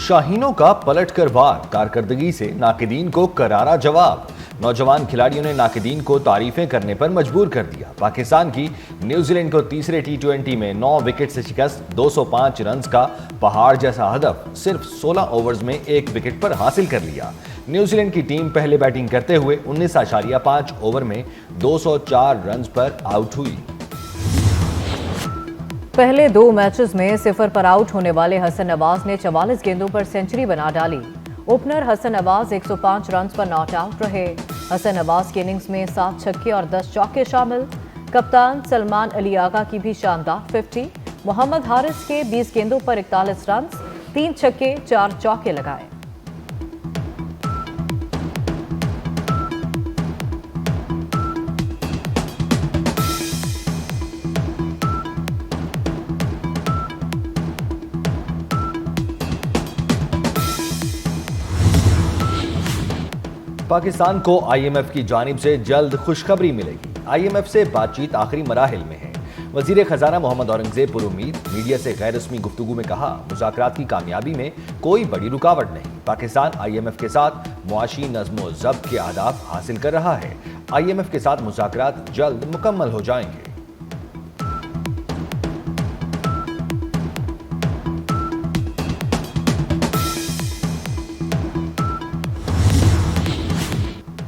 شاہینوں کا پلٹ کر وار، کارکردگی سے ناقدین کو کرارا جواب۔ نوجوان کھلاڑیوں نے ناقدین کو تعریفیں کرنے پر مجبور کر دیا۔ پاکستان کی نیوزی لینڈ کو تیسرے ٹی20 میں 9 وکٹ سے شکست، 205 رنز کا پہاڑ جیسا ہدف صرف 16 اوورز میں 1 وکٹ پر حاصل کر لیا۔ نیوزی لینڈ کی ٹیم پہلے بیٹنگ کرتے ہوئے 19.5 اوور میں 204 رنز پر آؤٹ ہوئی۔ پہلے 2 میچز میں 0 پر آؤٹ ہونے والے حسن نواز نے 44 گیندوں پر سنچری بنا ڈالی۔ اوپنر حسن نواز 105 رنز پر ناٹ آؤٹ رہے۔ حسن نواز کی اننگز میں 7 چھکے اور 10 چوکے شامل۔ کپتان سلمان علی آغا کی بھی شاندار 50۔ محمد حارث کے 20 گیندوں پر 41 رنز، 3 چھکے 4 چوکے لگائے۔ پاکستان کو آئی ایم ایف کی جانب سے جلد خوشخبری ملے گی۔ آئی ایم ایف سے بات چیت آخری مراحل میں ہے۔ وزیر خزانہ محمد اورنگزیب پر امید میڈیا سے غیر رسمی گفتگو میں کہا، مذاکرات کی کامیابی میں کوئی بڑی رکاوٹ نہیں۔ پاکستان آئی ایم ایف کے ساتھ معاشی نظم و ضبط کے اہداف حاصل کر رہا ہے۔ آئی ایم ایف کے ساتھ مذاکرات جلد مکمل ہو جائیں گے۔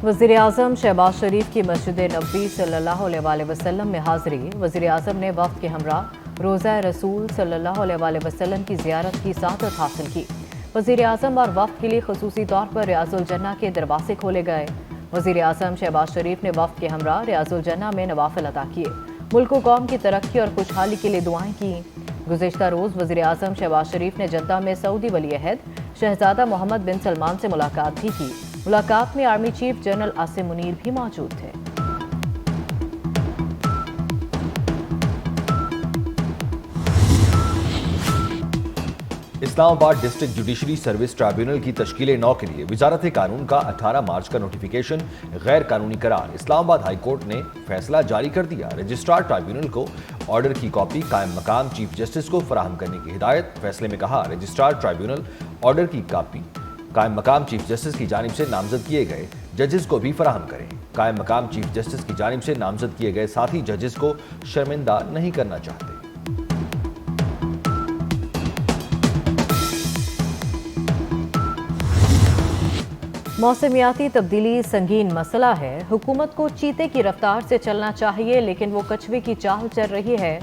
وزیر اعظم شہباز شریف کی مسجد نبوی صلی اللہ علیہ وسلم میں حاضری۔ وزیر اعظم نے وفد کے ہمراہ روضہ رسول صلی اللہ علیہ وسلم کی زیارت کی سعادت حاصل کی۔ وزیر اعظم اور وفد کے لیے خصوصی طور پر ریاض الجنہ کے دروازے کھولے گئے۔ وزیر اعظم شہباز شریف نے وفد کے ہمراہ ریاض الجنہ میں نوافل ادا کیے، ملک و قوم کی ترقی اور خوشحالی کے لیے دعائیں کیں۔ گزشتہ روز وزیر اعظم شہباز شریف نے جدہ میں سعودی ولی عہد شہزادہ محمد بن سلمان سے ملاقات بھی کی۔ ملاقات میں army chief general Asim Munir بھی موجود تھے۔ اسلام آباد ڈسٹرکٹ جوڈیشری سروس ٹرائبیونل کی تشکیل 9 کے لیے وزارت قانون کا 18 مارچ کا نوٹیفیکیشن غیر قانونی قرار۔ اسلام آباد ہائی کورٹ نے فیصلہ جاری کر دیا۔ رجسٹرار ٹرائبیونل کو آرڈر کی کاپی قائم مقام چیف جسٹس کو فراہم کرنے کی ہدایت۔ فیصلے میں کہا، رجسٹرار ٹرائبیونل آرڈر کی کاپی قائم مقام چیف جسٹس کی جانب سے نامزد کیے گئے ججز کو بھی فراہم کریں۔ قائم مقام چیف جسٹس کی جانب سے نامزد کیے گئے ساتھی ججز کو شرمندہ نہیں کرنا چاہتے۔ موسمیاتی تبدیلی سنگین مسئلہ ہے۔ حکومت کو چیتے کی رفتار سے چلنا چاہیے، لیکن وہ کچھوے کی چال چل رہی ہے۔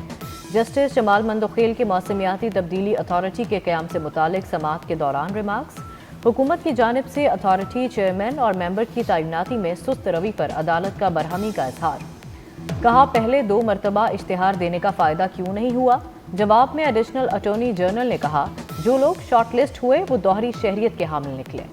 جسٹس جمال مندوخیل کے موسمیاتی تبدیلی اتھارٹی کے قیام سے متعلق سماعت کے دوران ریمارکس۔ حکومت کی جانب سے اتھارٹی چیئرمین اور ممبر کی تعیناتی میں سست روی پر عدالت کا برہمی کا اظہار۔ کہا، پہلے 2 مرتبہ اشتہار دینے کا فائدہ کیوں نہیں ہوا؟ جواب میں ایڈیشنل اٹارنی جنرل نے کہا، جو لوگ شارٹ لسٹ ہوئے وہ دوہری شہریت کے حامل نکلے۔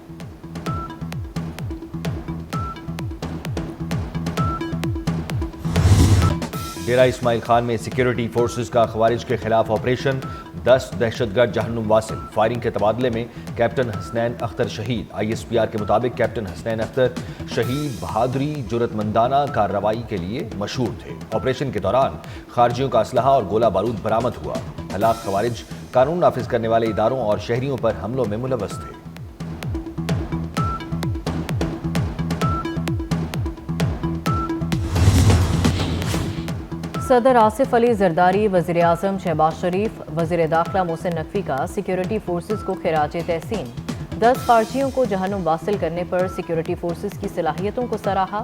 ڈیرہ اسماعیل خان میں سیکیورٹی فورسز کا خوارج کے خلاف آپریشن، 10 دہشت گرد جہنم واصل۔ فائرنگ کے تبادلے میں کیپٹن حسنین اختر شہید۔ آئی ایس پی آر کے مطابق کیپٹن حسنین اختر شہید بہادری جرأت مندانہ کارروائی کے لیے مشہور تھے۔ آپریشن کے دوران خارجیوں کا اسلحہ اور گولہ بارود برآمد ہوا۔ ہلاک خوارج قانون نافذ کرنے والے اداروں اور شہریوں پر حملوں میں ملوث تھے۔ صدر آصف علی زرداری، وزیر اعظم شہباز شریف، وزیر داخلہ محسن نقوی کا سیکیورٹی فورسز کو خراج تحسین۔ 10 خارجیوں کو جہنم واصل کرنے پر سیکیورٹی فورسز کی صلاحیتوں کو سراہا۔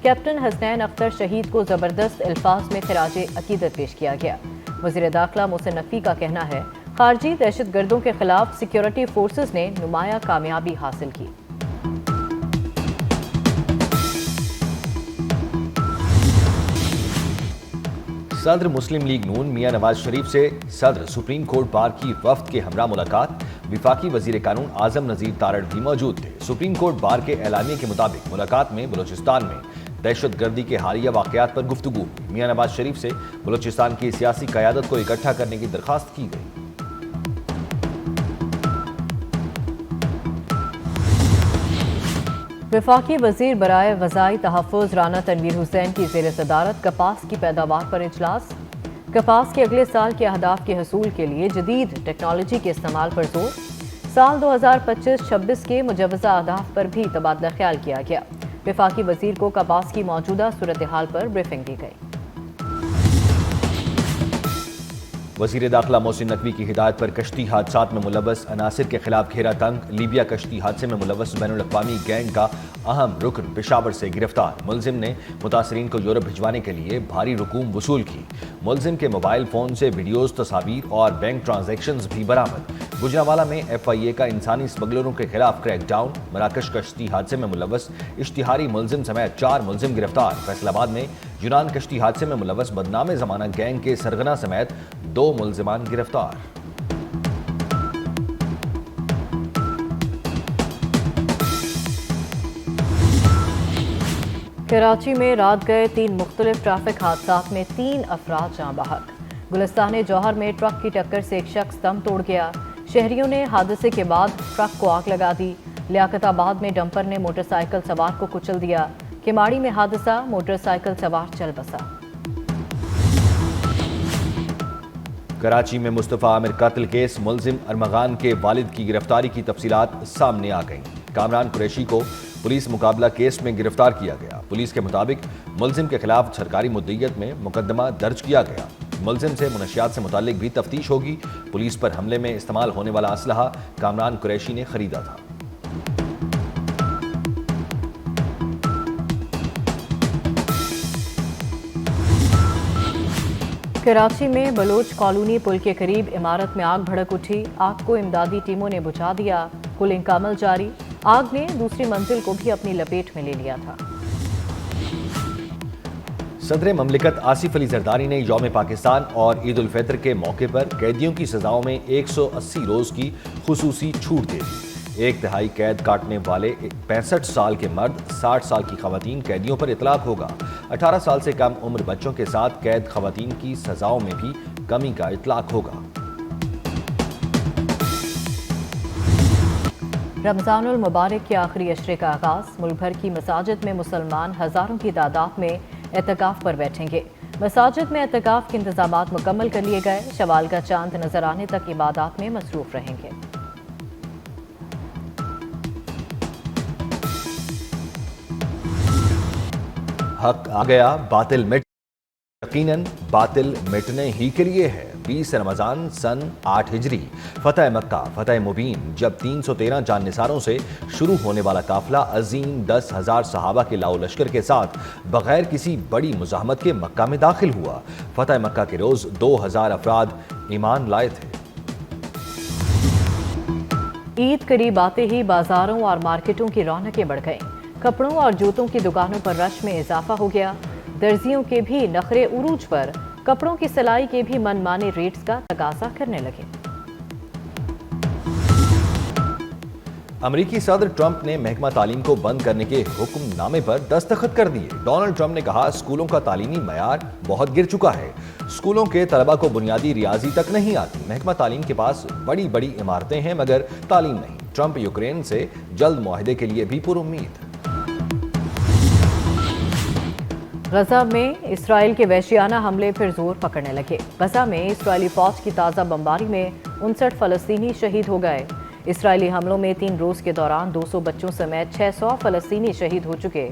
کیپٹن حسنین اختر شہید کو زبردست الفاظ میں خراج عقیدت پیش کیا گیا۔ وزیر داخلہ محسن نقوی کا کہنا ہے، خارجی دہشت گردوں کے خلاف سیکیورٹی فورسز نے نمایاں کامیابی حاصل کی۔ صدر مسلم لیگ نون میاں نواز شریف سے صدر سپریم کورٹ بار کی وفد کے ہمراہ ملاقات۔ وفاقی وزیر قانون اعظم نذیر تارڑ بھی موجود تھے۔ سپریم کورٹ بار کے اعلامیے کے مطابق ملاقات میں بلوچستان میں دہشت گردی کے حالیہ واقعات پر گفتگو ہوئی۔ میاں نواز شریف سے بلوچستان کی سیاسی قیادت کو اکٹھا کرنے کی درخواست کی گئی۔ وفاقی وزیر برائے غذائی تحفظ رانا تنویر حسین کی زیر صدارت کپاس کی پیداوار پر اجلاس۔ کپاس کے اگلے سال کے اہداف کے حصول کے لیے جدید ٹیکنالوجی کے استعمال پر زور۔ साल 2025-26 के मुजवजा अहदाफ पर भी तबादला ख्याल किया गया। वफाकी वजीर को कपास की मौजूदा सूरत हाल पर ब्रीफिंग दी गई। वजीर दाखिला मोहसिन नकवी की हिदायत पर कश्ती हादसात में मुलव्वस अनासिर के खिलाफ घेरा तंग। लीबिया कश्ती हादसे में मुलव्वस बैनुल-अक़वामी गैंग का अहम रुकन पेशावर से गिरफ्तार। मुलजिम ने मुतासरीन को यूरोप भिजवाने के लिए भारी रकूम वसूल की। मुलजिम के मोबाइल फोन से वीडियोज, तस्वीर और बैंक ट्रांजैक्शंस भी बरामद। गुजरांवाला में FIA का इंसानी स्मगलरों के खिलाफ क्रैकडाउन। मराकश कश्ती हादसे में मुलव्वस इश्तिहारी मुलजिम समेत 4 मुलजिम गिरफ्तार। फैसलाबाद में यूनान कश्ती हादसे में मुलव्वस बदनामे जमाना गैंग के सरगना समेत 2 मुलजिमान गिरफ्तार। कराची में रात गए 3 मुख्तलिफ ट्रैफिक हादसात में 3 अफराद जाँ बहक। गुलिस्तान जौहर में ट्रक की टक्कर से एक शख्स दम तोड़ गया। शहरियों ने हादसे के बाद ट्रक को आग लगा दी। लियाकताबाद में डंपर ने मोटरसाइकिल सवार को कुचल दिया। किमाड़ी में हादसा, मोटरसाइकिल सवार चल बसा। कराची में मुस्तफ़ा आमिर कत्ल केस, मुलजिम अरमगान के वालिद की गिरफ्तारी की तफसीलात सामने आ गईं। कामरान कुरैशी को पुलिस मुकाबला केस में गिरफ्तार किया गया। पुलिस के मुताबिक मुलजिम के खिलाफ सरकारी मुद्दईयत में मुकदमा दर्ज किया गया। मुलजिम से मुनशियात से मुतालिक भी तफ्तीश होगी। पुलिस पर हमले में इस्तेमाल होने वाला असलहा कामरान कुरैशी ने खरीदा था। कराची में बलोच कॉलोनी पुल के करीब इमारत में आग भड़क उठी। आग को इमदादी टीमों ने बुझा दिया। कुलिंग का अमल जारी। आग ने दूसरी मंजिल को भी अपनी लपेट में ले लिया था। सदर ममलिकत आसिफ अली जरदारी ने यौम पाकिस्तान और ईद उल फितर के मौके पर कैदियों की सजाओं में 180 रोज की खुसूसी छूट दे दी। 1 तिहाई कैद काटने वाले 65 साल के मर्द, 60 साल की खवातीन कैदियों पर इतलाक होगा। 18 साल से कम उम्र बच्चों के साथ कैद खवातीन की सजाओं में भी कमी का इतलाक होगा। रमजानुल मुबारक के आखिरी अशरे का आगाज। मुल्क भर की मसाजिद में मुसलमान हजारों की तादाद में एतकाफ पर बैठेंगे। मसाजिद में एतकाफ के इंतजामात मुकम्मल कर लिए गए। शवाल का चांद नजर आने तक इबादत में मसरूफ रहेंगे। हक आ गया, बातिल मिट, यकीनन बातिल मिटने ही के लिए है। 20 रमजान सन 8 हिजरी, फतह मक्का, फतह मुबीन, जब 313 जाननिसारों से शुरू होने वाला काफिला अजीम 10,000 सहाबा के लाओ लश्कर के साथ बगैर किसी बड़ी मुजाहमत के मक्का में दाखिल हुआ। फतह मक्का के रोज 2000 अफराद ईमान लाए थे। ईद करीब आते ही बाजारों और मार्केटों की रौनकें बढ़ गईं। कपड़ों और जूतों की दुकानों पर रश में इजाफा हो गया। दर्जियों के भी नखरे उरूज पर। कपड़ों की सिलाई के भी मनमाने रेट्स का तकाजा करने लगे। अमेरिकी सदर ट्रंप ने महकमा तालीम को बंद करने के हुक्मनामे पर दस्तखत कर दिए। डोनाल्ड ट्रंप ने कहा, स्कूलों का तालीमी मयार बहुत गिर चुका है। स्कूलों के तलबा को बुनियादी रियाजी तक नहीं आती। महकमा तालीम के पास बड़ी बड़ी इमारतें हैं मगर तालीम नहीं। ट्रंप यूक्रेन से जल्द मुआहदे के लिए भी पुरुम्मीद। गजा में इसराइल के वहशियाना हमले फिर जोर पकड़ने लगे। गजा में इसराइली फौज की ताज़ा बमबारी में 59 फलस्तीनी शहीद हो गए। इसराइली हमलों में 3 रोज के दौरान 200 बच्चों समेत 600 फलस्तीनी शहीद हो चुके।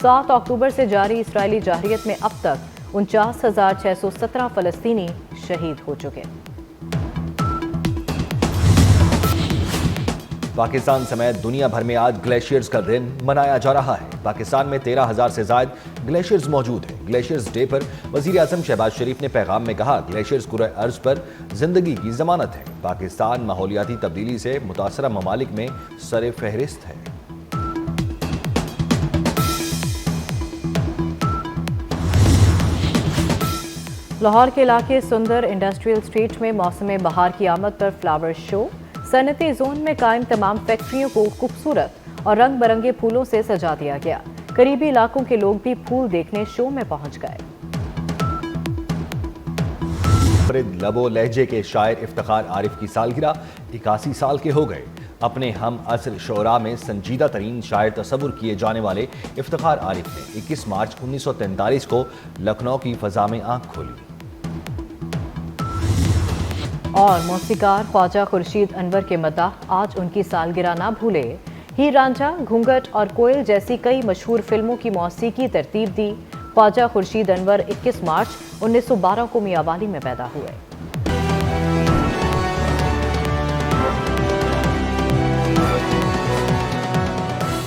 7 अक्टूबर से जारी इसराइली जाहिरियत में अब तक 49,617 फलस्तीनी शहीद हो चुके। पाकिस्तान समेत दुनिया भर में आज ग्लेशियर्स का दिन मनाया जा रहा है। पाकिस्तान में 13,000 से ज्यादा ग्लेशियर्स मौजूद हैं। ग्लेशियर्स डे पर वजीर आजम शहबाज शरीफ ने पैगाम में कहा, ग्लेशियर्स कुरे अर्ज पर जिंदगी की जमानत है। पाकिस्तान माहौलियाती तब्दीली से मुतासरा ममालिक में सरे फहरिस्त है। लाहौर के इलाके सुंदर इंडस्ट्रियल स्ट्रीट में मौसम बहार की आमद पर फ्लावर शो। सनती जोन में कायम तमाम फैक्ट्रियों को खूबसूरत और रंग बिरंगे फूलों से सजा दिया गया। करीबी इलाकों के लोग भी फूल देखने शो में पहुंच गए। लबो लहजे के शायर इफ्तिखार आरिफ की सालगिरह 81 साल के हो गए। अपने हम असर शोरा में संजीदा तरीन शायर तस्वुर किए जाने वाले इफ्तिखार आरिफ ने 21 मार्च 1943 को लखनऊ की फजा में आंख खोली। اور موسیقار خواجہ خورشید انور کے مداح آج ان کی سالگرہ نہ بھولے، ہیر رانجھا، گھونگھٹ اور کوئل جیسی کئی مشہور فلموں کی موسیقی ترتیب دی۔ خواجہ خورشید انور 21 مارچ 1912 کو میاں والی میں پیدا ہوئے۔